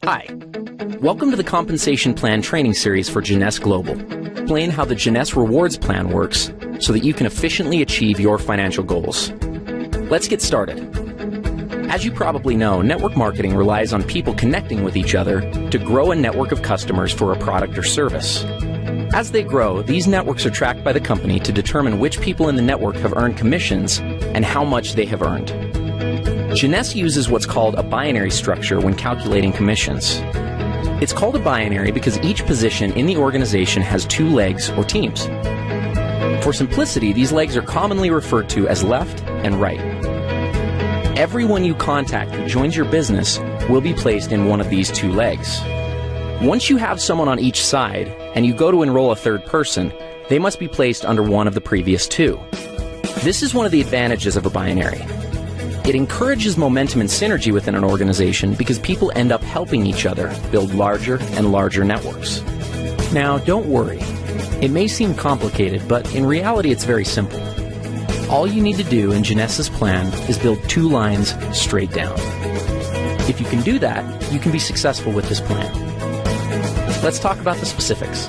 Hi, welcome to the Compensation Plan Training Series for Jeunesse Global. Explain how the Jeunesse Rewards Plan works so that you can efficiently achieve your financial goals. Let's get started. As you probably know, network marketing relies on people connecting with each other to grow a network of customers for a product or service. As they grow, these networks are tracked by the company to determine which people in the network have earned commissions and how much they have earned. Jeunesse uses what's called a binary structure when calculating commissions. It's called a binary because each position in the organization has two legs or teams. For simplicity, these legs are commonly referred to as left and right. Everyone you contact who joins your business will be placed in one of these two legs. Once you have someone on each side and you go to enroll a third person, they must be placed under one of the previous two. This is one of the advantages of a binary. It encourages momentum and synergy within an organization because people end up helping each other build larger and larger networks. Now, don't worry. It may seem complicated, but in reality it's very simple. All you need to do in Jeunesse's plan is build two lines straight down. If you can do that, you can be successful with this plan. Let's talk about the specifics.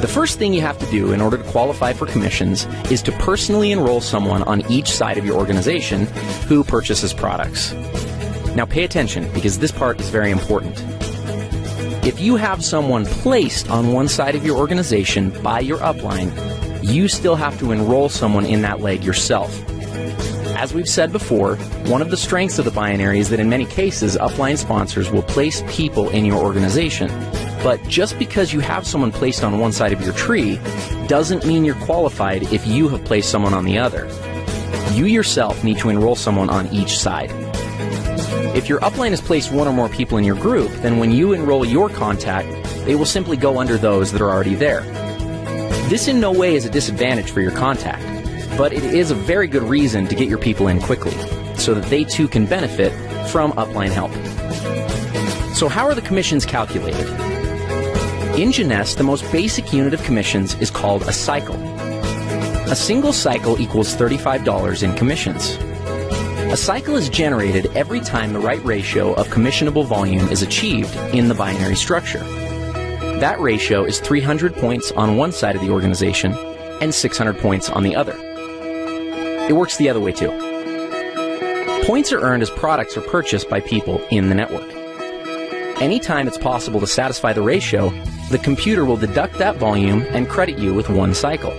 The first thing you have to do in order to qualify for commissions is to personally enroll someone on each side of your organization who purchases products. Now pay attention because this part is very important. If you have someone placed on one side of your organization by your upline, you still have to enroll someone in that leg yourself. As we've said before, one of the strengths of the binary is that in many cases, upline sponsors will place people in your organization. But just because you have someone placed on one side of your tree doesn't mean you're qualified if you have placed someone on the other. You yourself need to enroll someone on each side. If your upline has placed one or more people in your group, then when you enroll your contact, they will simply go under those that are already there. This in no way is a disadvantage for your contact, but it is a very good reason to get your people in quickly, so that they too can benefit from upline help. So how are the commissions calculated? In Jeunesse, the most basic unit of commissions is called a cycle. A single cycle equals $35 in commissions. A cycle is generated every time the right ratio of commissionable volume is achieved in the binary structure. That ratio is 300 points on one side of the organization and 600 points on the other. It works the other way too. Points are earned as products are purchased by people in the network. Anytime it's possible to satisfy the ratio, the computer will deduct that volume and credit you with one cycle.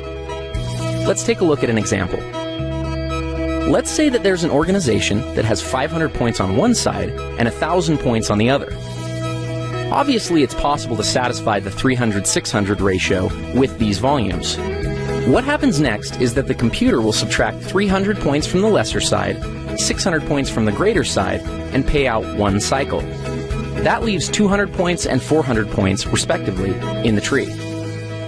Let's take a look at an example. Let's say that there's an organization that has 500 points on one side and 1,000 points on the other. Obviously, it's possible to satisfy the 300-600 ratio with these volumes. What happens next is that the computer will subtract 300 points from the lesser side, 600 points from the greater side, and pay out one cycle. That leaves 200 points and 400 points, respectively, in the tree.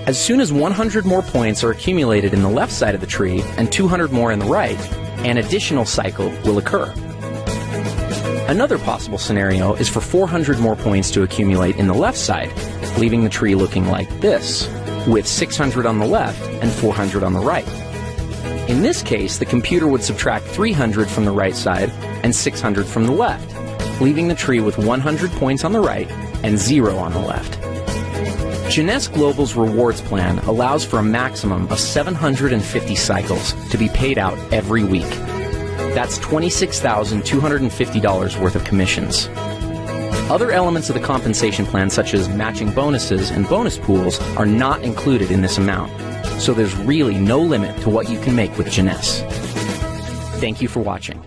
As soon as 100 more points are accumulated in the left side of the tree and 200 more in the right, an additional cycle will occur. Another possible scenario is for 400 more points to accumulate in the left side, leaving the tree looking like this, with 600 on the left and 400 on the right. In this case, the computer would subtract 300 from the right side and 600 from the left, leaving the tree with 100 points on the right and 0 on the left. Jeunesse Global's rewards plan allows for a maximum of 750 cycles to be paid out every week. That's $26,250 worth of commissions. Other elements of the compensation plan, such as matching bonuses and bonus pools, are not included in this amount, so there's really no limit to what you can make with Jeunesse. Thank you for watching.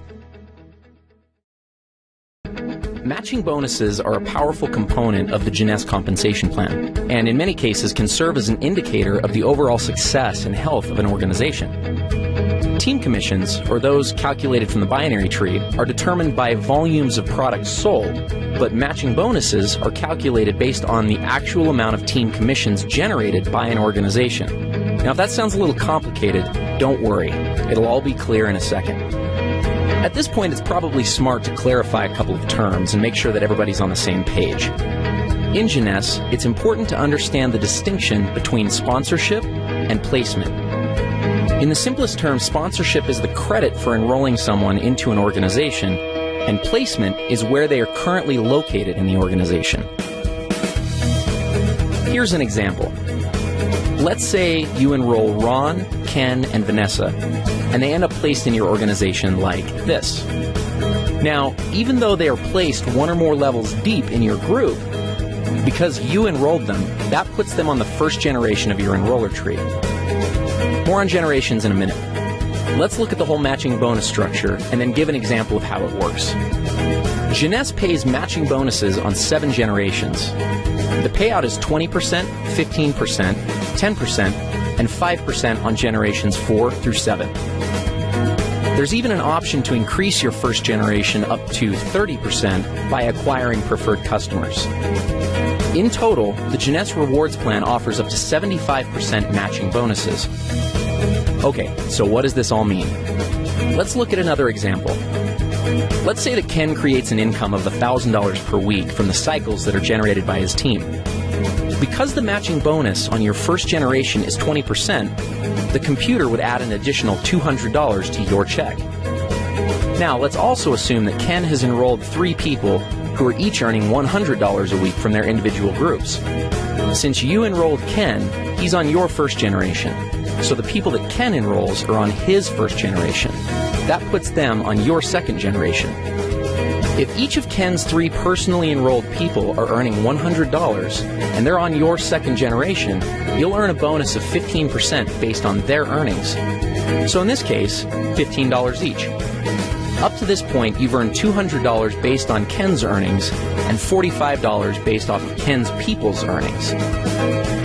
Matching bonuses are a powerful component of the Jeunesse compensation plan, and in many cases can serve as an indicator of the overall success and health of an organization. Team commissions, or those calculated from the binary tree, are determined by volumes of products sold, but matching bonuses are calculated based on the actual amount of team commissions generated by an organization. Now, if that sounds a little complicated, don't worry. It'll all be clear in a second. At this point, it's probably smart to clarify a couple of terms and make sure that everybody's on the same page. In Jeunesse, it's important to understand the distinction between sponsorship and placement. In the simplest terms, sponsorship is the credit for enrolling someone into an organization, and placement is where they are currently located in the organization. Here's an example. Let's say you enroll Ron, Ken, and Vanessa, and they end up placed in your organization like this. Now, even though they are placed one or more levels deep in your group, because you enrolled them, that puts them on the first generation of your enroller tree. More on generations in a minute. Let's look at the whole matching bonus structure and then give an example of how it works. Jeunesse pays matching bonuses on 7 generations. The payout is 20%, 15%, 10%, and 5% on generations 4 through 7. There's even an option to increase your first generation up to 30% by acquiring preferred customers. In total, the Jeunesse Rewards Plan offers up to 75% matching bonuses. Okay, so what does this all mean? Let's look at another example. Let's say that Ken creates an income of $1,000 per week from the cycles that are generated by his team. Because the matching bonus on your first generation is 20%, the computer would add an additional $200 to your check. Now, let's also assume that Ken has enrolled 3 people who are each earning $100 a week from their individual groups. Since you enrolled Ken, he's on your first generation. So the people that Ken enrolls are on his first generation. That puts them on your second generation. If each of Ken's 3 personally enrolled people are earning $100 and they're on your second generation, you'll earn a bonus of 15% based on their earnings. So in this case, $15 each. Up to this point, you've earned $200 based on Ken's earnings and $45 based off of Ken's people's earnings.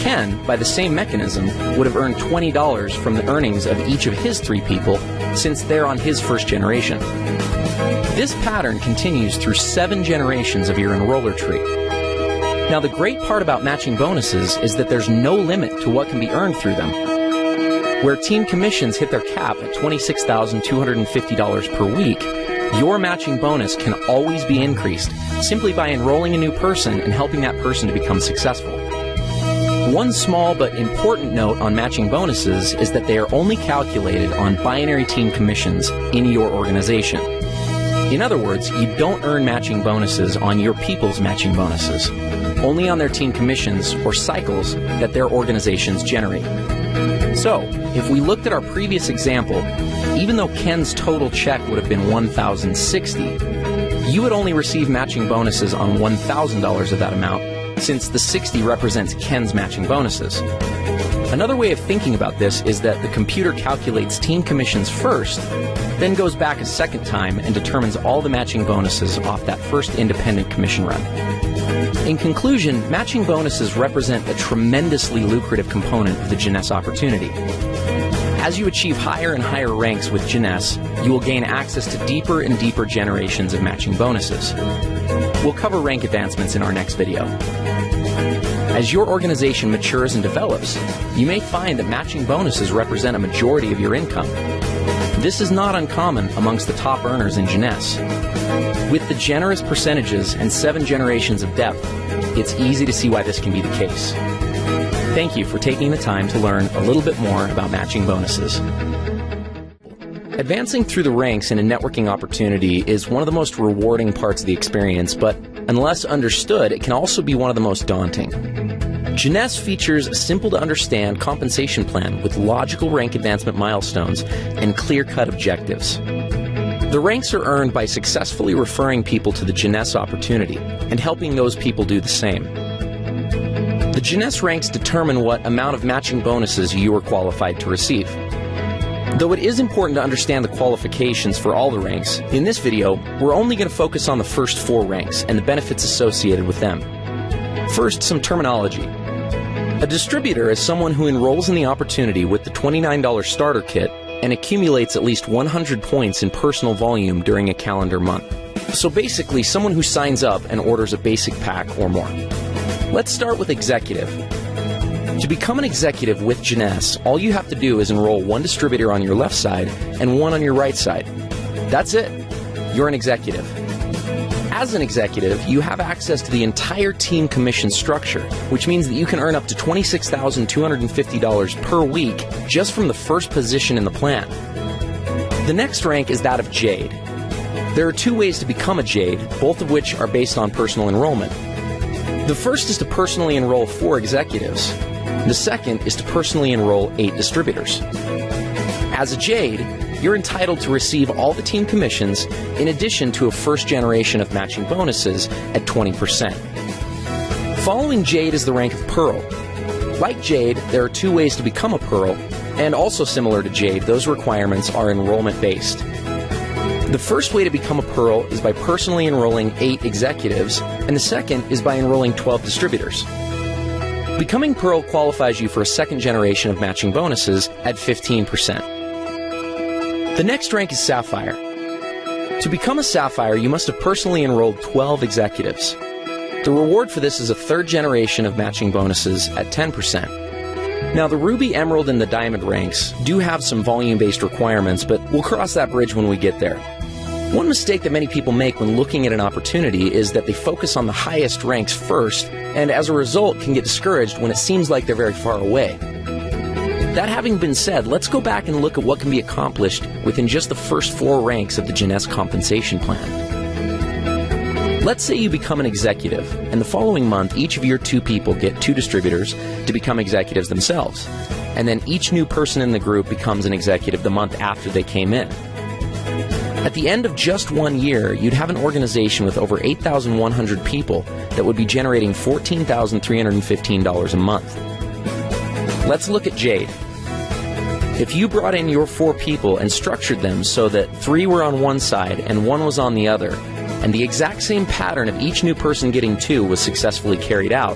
Ken, by the same mechanism, would have earned $20 from the earnings of each of his 3 people since they're on his first generation. This pattern continues through 7 generations of your enroller tree. Now, the great part about matching bonuses is that there's no limit to what can be earned through them. Where team commissions hit their cap at $26,250 per week, your matching bonus can always be increased simply by enrolling a new person and helping that person to become successful. One small but important note on matching bonuses is that they are only calculated on binary team commissions in your organization. In other words, you don't earn matching bonuses on your people's matching bonuses, only on their team commissions or cycles that their organizations generate. So, if we looked at our previous example, even though Ken's total check would have been $1,060, you would only receive matching bonuses on $1,000 of that amount, since the 60 represents Ken's matching bonuses. Another way of thinking about this is that the computer calculates team commissions first, then goes back a second time and determines all the matching bonuses off that first independent commission run. In conclusion, matching bonuses represent a tremendously lucrative component of the Jeunesse opportunity. As you achieve higher and higher ranks with Jeunesse, you will gain access to deeper and deeper generations of matching bonuses. We'll cover rank advancements in our next video. As your organization matures and develops, you may find that matching bonuses represent a majority of your income. This is not uncommon amongst the top earners in Jeunesse. With the generous percentages and 7 generations of depth, it's easy to see why this can be the case. Thank you for taking the time to learn a little bit more about matching bonuses. Advancing through the ranks in a networking opportunity is one of the most rewarding parts of the experience, but unless understood, it can also be one of the most daunting. Jeunesse features a simple-to-understand compensation plan with logical rank advancement milestones and clear-cut objectives. The ranks are earned by successfully referring people to the Jeunesse opportunity and helping those people do the same. The Jeunesse ranks determine what amount of matching bonuses you are qualified to receive. Though it is important to understand the qualifications for all the ranks, in this video, we're only going to focus on the first 4 ranks and the benefits associated with them. First, some terminology. A distributor is someone who enrolls in the opportunity with the $29 starter kit and accumulates at least 100 points in personal volume during a calendar month. So basically, someone who signs up and orders a basic pack or more. Let's start with executive. To become an executive with Jeunesse, all you have to do is enroll 1 distributor on your left side and 1 on your right side. That's it. You're an executive. As an executive, you have access to the entire team commission structure, which means that you can earn up to $26,250 per week just from the first position in the plan. The next rank is that of Jade. There are two ways to become a Jade, both of which are based on personal enrollment. The first is to personally enroll 4 executives. The second is to personally enroll 8 distributors. As a Jade, you're entitled to receive all the team commissions in addition to a first generation of matching bonuses at 20%. Following Jade is the rank of Pearl. Like Jade, there are 2 ways to become a Pearl, and also similar to Jade, those requirements are enrollment-based. The first way to become a Pearl is by personally enrolling 8 executives, and the second is by enrolling 12 distributors. Becoming Pearl qualifies you for a second generation of matching bonuses at 15%. The next rank is Sapphire. To become a Sapphire, you must have personally enrolled 12 executives. The reward for this is a third generation of matching bonuses at 10%. Now, the Ruby, Emerald, and the Diamond ranks do have some volume-based requirements, but we'll cross that bridge when we get there. One mistake that many people make when looking at an opportunity is that they focus on the highest ranks first, and as a result can get discouraged when it seems like they're very far away. That having been said, let's go back and look at what can be accomplished within just the first 4 ranks of the Jeunesse compensation plan. Let's say you become an executive, and the following month each of your 2 people get 2 distributors to become executives themselves, and then each new person in the group becomes an executive the month after they came in. At the end of just 1 year, you'd have an organization with over 8,100 people that would be generating $14,315 a month. Let's look at Jade. If you brought in your 4 people and structured them so that 3 were on one side and 1 was on the other, and the exact same pattern of each new person getting 2 was successfully carried out,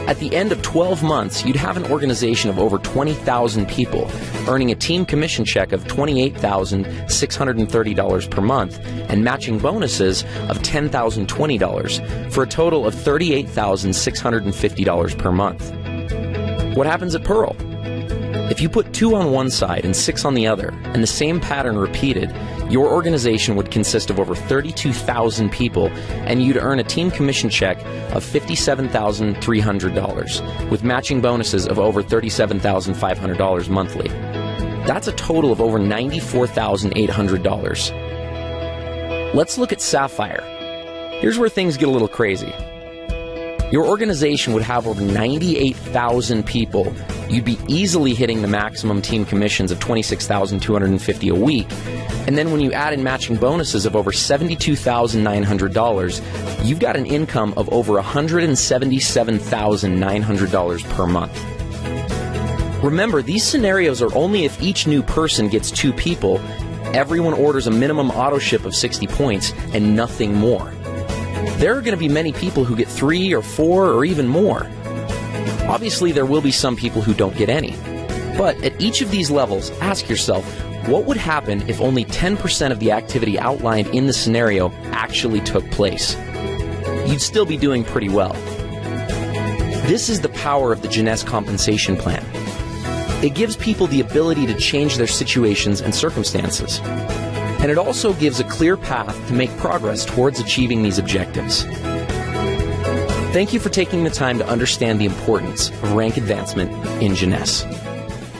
at the end of 12 months, you'd have an organization of over 20,000 people, earning a team commission check of $28,630 per month and matching bonuses of $10,020 for a total of $38,650 per month. What happens at Pearl? If you put 2 on one side and 6 on the other, and the same pattern repeated, your organization would consist of over 32,000 people, and you'd earn a team commission check of $57,300, with matching bonuses of over $37,500 monthly. That's a total of over $94,800. Let's look at Sapphire. Here's where things get a little crazy. Your organization would have over 98,000 people. You'd be easily hitting the maximum team commissions of $26,250 a week. And then when you add in matching bonuses of over $72,900, you've got an income of over $177,900 per month. Remember, these scenarios are only if each new person gets 2 people, everyone orders a minimum auto ship of 60 points, and nothing more. There are going to be many people who get 3 or 4 or even more. Obviously, there will be some people who don't get any. But at each of these levels, ask yourself, what would happen if only 10% of the activity outlined in the scenario actually took place? You'd still be doing pretty well. This is the power of the Jeunesse compensation plan. It gives people the ability to change their situations and circumstances. And it also gives a clear path to make progress towards achieving these objectives. Thank you for taking the time to understand the importance of rank advancement in Jeunesse.